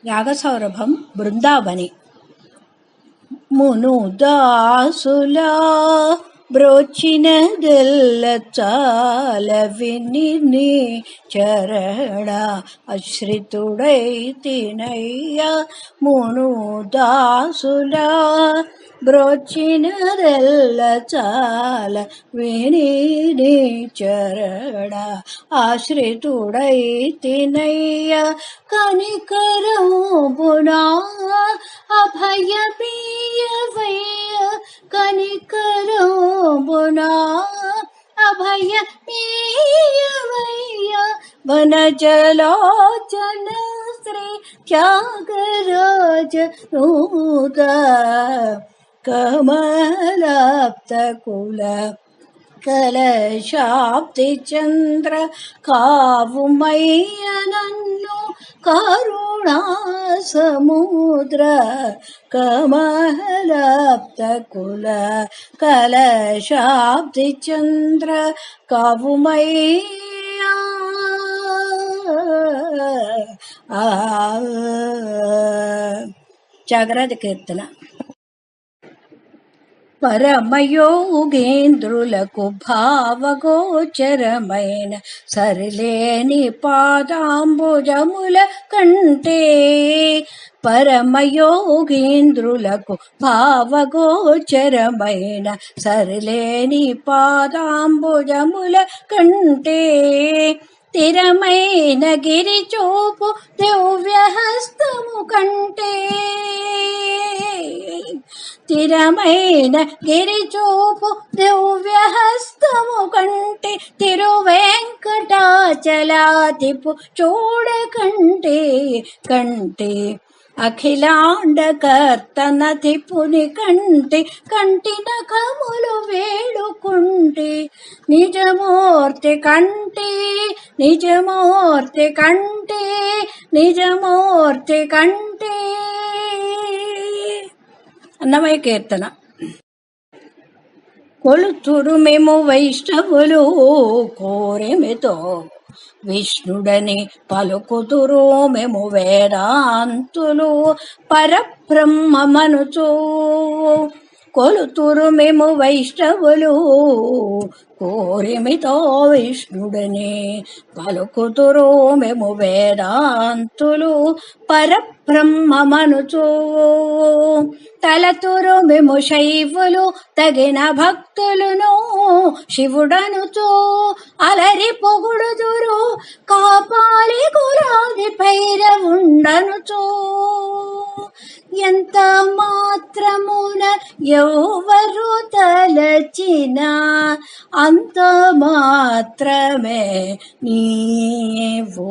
యాగసౌరభం బృందావని. మునుదాసులా బ్రోచినదెల్ల చాల విని చరణ ఆశ్రితుడై తినయ్య. మునుదాసులా బ్రోచినదెల్ల చాల విని చరణ ఆశ్రితుడై తినయ్య. కనికరంబునా అభయమీయవయ్య, కనికరంబునా అభయమీయవయ్య. వనజలోచన శ్రీ త్యాగరాజ నూత కమలాప్త కుల కలశాబ్ది చంద్ర కావుమయ్య నన్ను కరుణా సముద్ర. కమలాప్త కుల కలశాబ్ది చంద్ర కావుమయ్య. జాగరణ కీర్తన. పరమయోగేంద్రులకు భావగోచరమైన సరిలేని పాదాంబుజముల కంటే, పరమయోగేంద్రులకు భావగోచరమైన సరిలేని పాదాంబుజముల కంటే, స్థిరమైన గిరిచూపు దివ్యహస్తము కంటే, స్థిరమైన గిరిచూపు దివ్యహస్తము కంటే, తిరువెంకటాచలాతిపు చూడకంటే కంటే, అఖిలాండకర్తనధిపుని కంటే కంటి నఖములు వేడుకుంటే, నిజమూర్తి కంటే నిజమూర్తి కంటే నిజమూర్తి కంటే. అన్నమయ్య కీర్తన. కొలుతురు మేము వైష్ణవులు కోరెమితో విష్ణుడని పలుకుతురు మేము వేదాంతులు పరబ్రహ్మమనుచు. కొలుతురు మేము వైష్ణవులు కోరిమితో విష్ణుడని పలుకుతురు మేము వేదాంతులు పరబ్రహ్మమనుచు. తలతురు మేము శైవులు తగిన భక్తులను శివుడనుచు. అలరి పొగుడుదురు కాపాలి కులాది భైరవుండనుచు. ఎంత మాత్రమున ఎవరు తలచినా అంత మాత్రమే నీవు.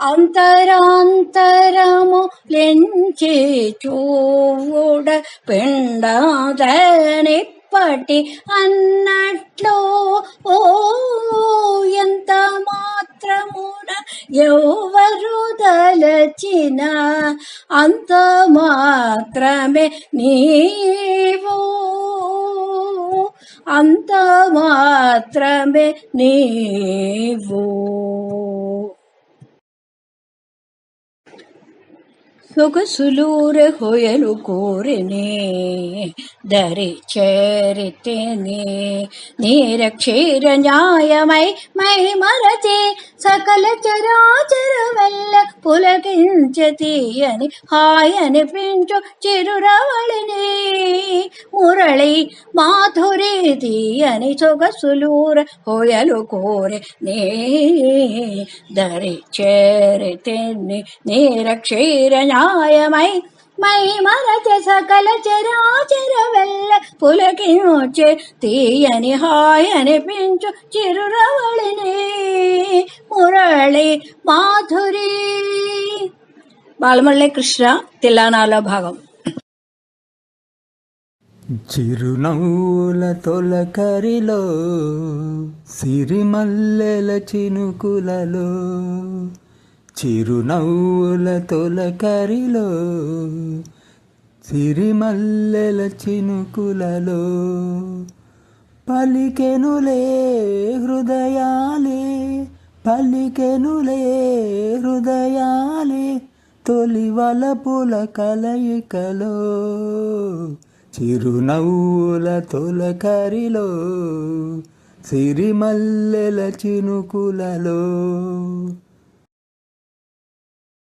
అంతరాంతరము లెంచి చూడ పిండదనిప్పటి అన్నట్లు. ఓ ఎంత మాత్రమున ఎవరు తలచినా అంత మాత్రమే నీవు. అంత మాత్రమే నీవు. సొగసులూర హొయలు కోరినే దరి చేరితేనే, నీరక్షీర న్యాయమై మై మరచి సకల చరాచర వల్ల పులకించతీయని హాయనిపించు చిరురవళిని. మురళి మాధురి తీయని సొగసులూర హొయలు కోరి నే దరి చేరితేనే, నీరక్షీర న్యాయమై మై మరచ సకల చరాచర వల్ల పులకించే తీయని హాయనిపించు చిరురవళిని. మురళి మాధురి. బాలమల్లి కృష్ణ తిల్లానాలో భాగం. చిరునవ్వుల తొలకరిలో సిరిమల్లెల చినుకులలో, చిరునవ్వుల తొలకరిలో సిరిమల్లెల చినుకులలో, పలికెనులే హృదయాలే పలికెనులే హృదయాలే తొలి వలపుల కలయికలో చిరునవ్వుల తొలకరిలో సిరిమల్లెల చినుకులలో